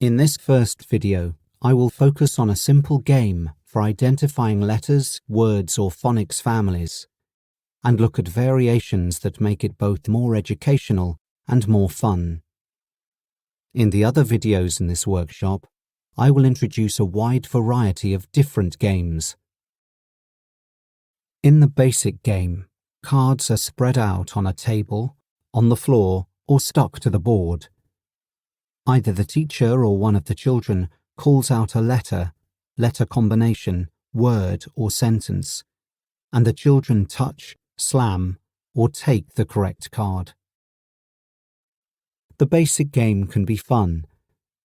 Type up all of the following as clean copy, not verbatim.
In this first video, I will focus on a simple game for identifying letters, words or phonics families, and look at variations that make it both more educational and more fun. In the other videos in this workshop, I will introduce a wide variety of different games. In the basic game, cards are spread out on a table, on the floor, or stuck to the board. Either the teacher or one of the children calls out a letter combination, word or sentence, and the children touch, slam, or take the correct card. The basic game can be fun,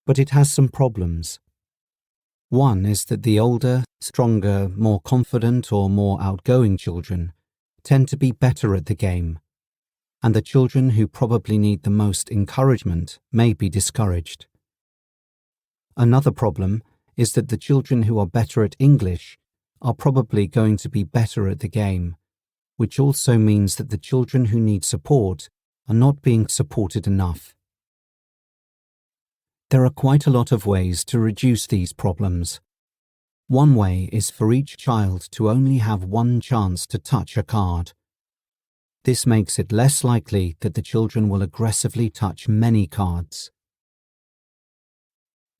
but it has some problems. One is that the older, stronger, more confident or more outgoing children tend to be better at the game, and the children who probably need the most encouragement may be discouraged. Another problem is that the children who are better at English are probably going to be better at the game, which also means that the children who need support are not being supported enough. There are quite a lot of ways to reduce these problems. One way is for each child to only have one chance to touch a card. This makes it less likely that the children will aggressively touch many cards.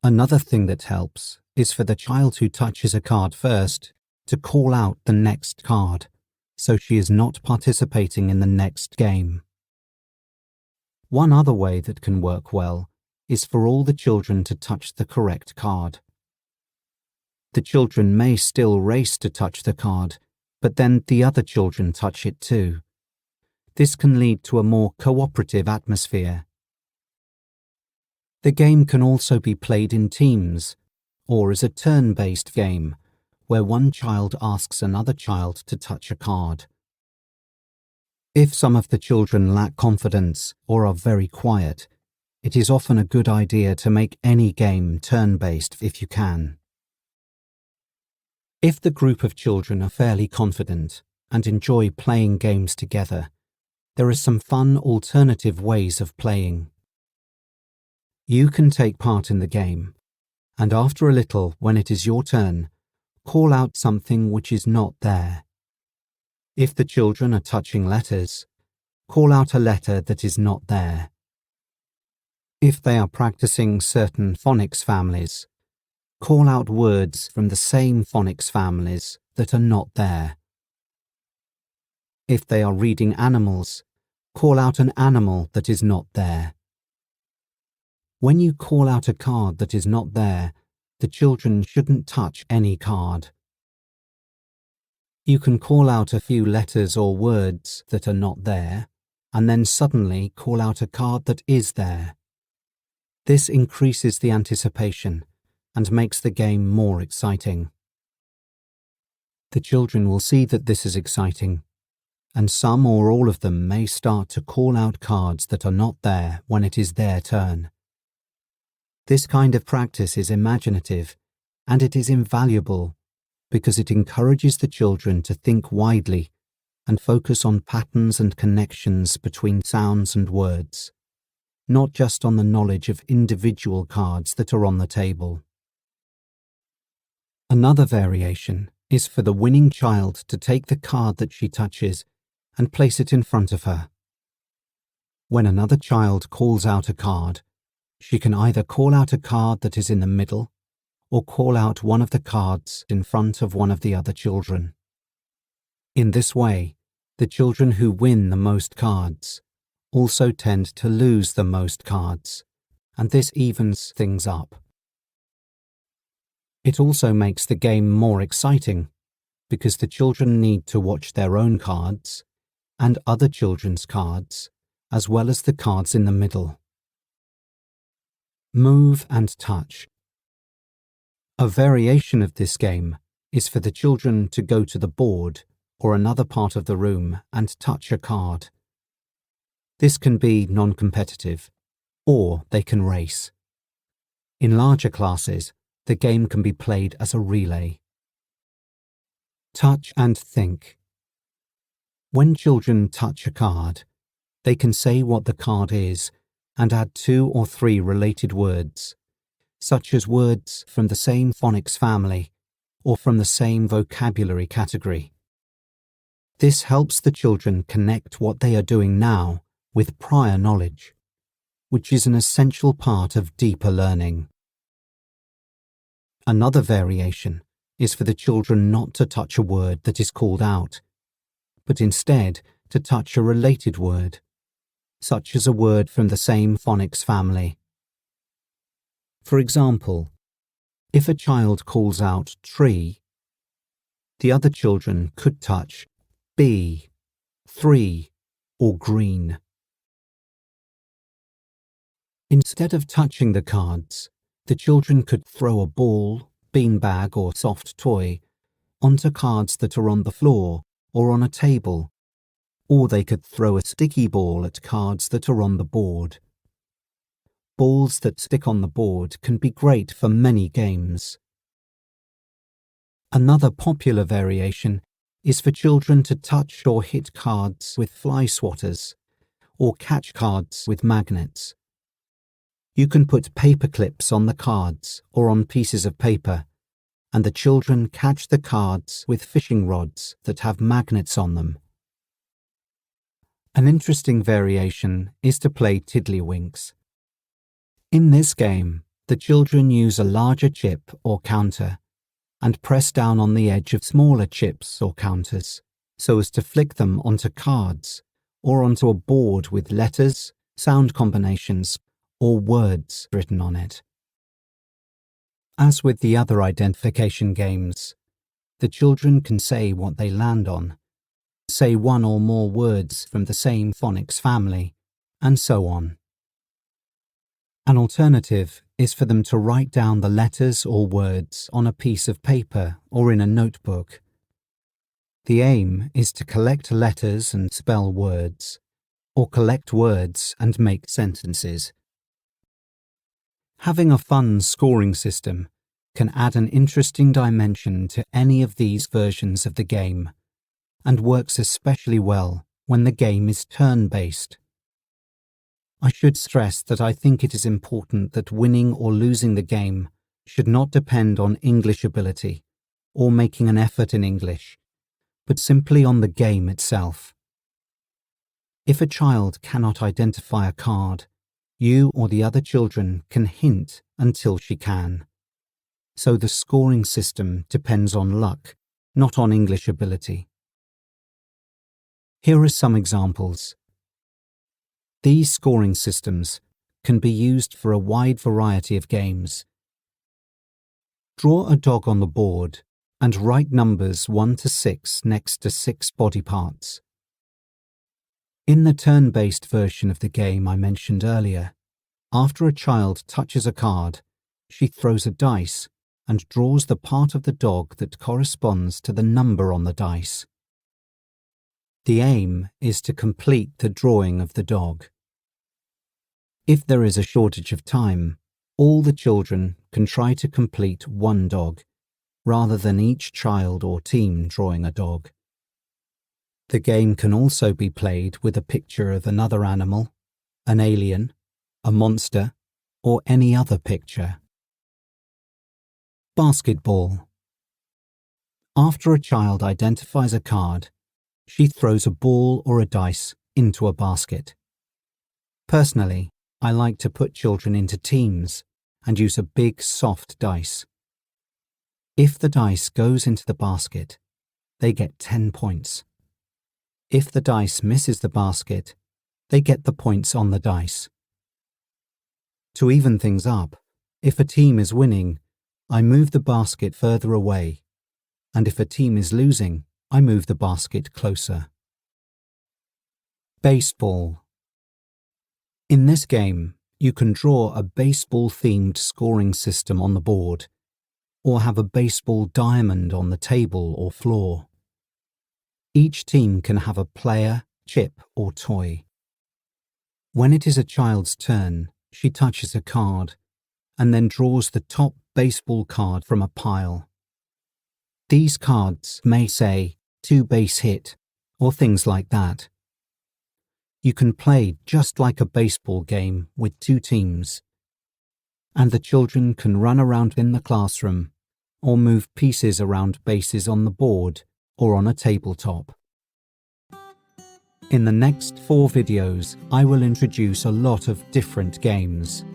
Another thing that helps is for the child who touches a card first to call out the next card, so she is not participating in the next game. One other way that can work well is for all the children to touch the correct card. The children may still race to touch the card, but then the other children touch it too. This can lead to a more cooperative atmosphere. The game can also be played in teams, or as a turn-based game, where one child asks another child to touch a card. If some of the children lack confidence or are very quiet, it is often a good idea to make any game turn-based if you can. If the group of children are fairly confident and enjoy playing games together, there are some fun alternative ways of playing. You can take part in the game, and after a little, when it is your turn, call out something which is not there. If the children are touching letters, call out a letter that is not there. If they are practicing certain phonics families, call out words from the same phonics families that are not there. If they are reading animals, call out an animal that is not there. When you call out a card that is not there, the children shouldn't touch any card. You can call out a few letters or words that are not there, and then suddenly call out a card that is there. This increases the anticipation and makes the game more exciting. The children will see that this is exciting, and some or all of them may start to call out cards that are not there when it is their turn. This kind of practice is imaginative, and it is invaluable because it encourages the children to think widely and focus on patterns and connections between sounds and words, not just on the knowledge of individual cards that are on the table. Another variation is for the winning child to take the card that she touches and place it in front of her. When another child calls out a card, she can either call out a card that is in the middle or call out one of the cards in front of one of the other children. In this way, the children who win the most cards also tend to lose the most cards, and this evens things up. It also makes the game more exciting because the children need to watch their own cards and other children's cards, as well as the cards in the middle. Move and touch. A variation of this game is for the children to go to the board or another part of the room and touch a card. This can be non-competitive, or they can race. In larger classes, the game can be played as a relay. Touch and think. When children touch a card, they can say what the card is and add 2 or 3 related words, such as words from the same phonics family or from the same vocabulary category. This helps the children connect what they are doing now with prior knowledge, which is an essential part of deeper learning. Another variation is for the children not to touch a word that is called out, but instead to touch a related word, such as a word from the same phonics family. For example, if a child calls out tree, the other children could touch bee, 3, or green. Instead of touching the cards, the children could throw a ball, beanbag, or soft toy onto cards that are on the floor or on a table, or they could throw a sticky ball at cards that are on the board. Balls that stick on the board can be great for many games. Another popular variation is for children to touch or hit cards with fly swatters, or catch cards with magnets. You can put paper clips on the cards or on pieces of paper, and the children catch the cards with fishing rods that have magnets on them. An interesting variation is to play Tiddleywinks. In this game, the children use a larger chip or counter and press down on the edge of smaller chips or counters so as to flick them onto cards or onto a board with letters, sound combinations, or words written on it. As with the other identification games, the children can say what they land on, say one or more words from the same phonics family, and so on. An alternative is for them to write down the letters or words on a piece of paper or in a notebook. The aim is to collect letters and spell words, or collect words and make sentences. Having a fun scoring system can add an interesting dimension to any of these versions of the game, and works especially well when the game is turn-based. I should stress that I think it is important that winning or losing the game should not depend on English ability or making an effort in English, but simply on the game itself. If a child cannot identify a card, you or the other children can hint until she can. So the scoring system depends on luck, not on English ability. Here are some examples. These scoring systems can be used for a wide variety of games. Draw a dog on the board and write numbers 1 to 6 next to 6 body parts. In the turn-based version of the game I mentioned earlier, after a child touches a card, she throws a dice and draws the part of the dog that corresponds to the number on the dice. The aim is to complete the drawing of the dog. If there is a shortage of time, all the children can try to complete one dog, rather than each child or team drawing a dog. The game can also be played with a picture of another animal, an alien, a monster, or any other picture. Basketball. After a child identifies a card, she throws a ball or a dice into a basket. Personally, I like to put children into teams and use a big, soft dice. If the dice goes into the basket, they get 10 points. If the dice misses the basket, they get the points on the dice. To even things up, if a team is winning, I move the basket further away, and if a team is losing, I move the basket closer. Baseball. In this game, you can draw a baseball-themed scoring system on the board, or have a baseball diamond on the table or floor. Each team can have a player, chip, or toy. When it is a child's turn, she touches a card, and then draws the top baseball card from a pile. These cards may say, 2-base hit, or things like that. You can play just like a baseball game with 2 teams. and the children can run around in the classroom or move pieces around bases on the board or on a tabletop. In the next 4 videos, I will introduce a lot of different games.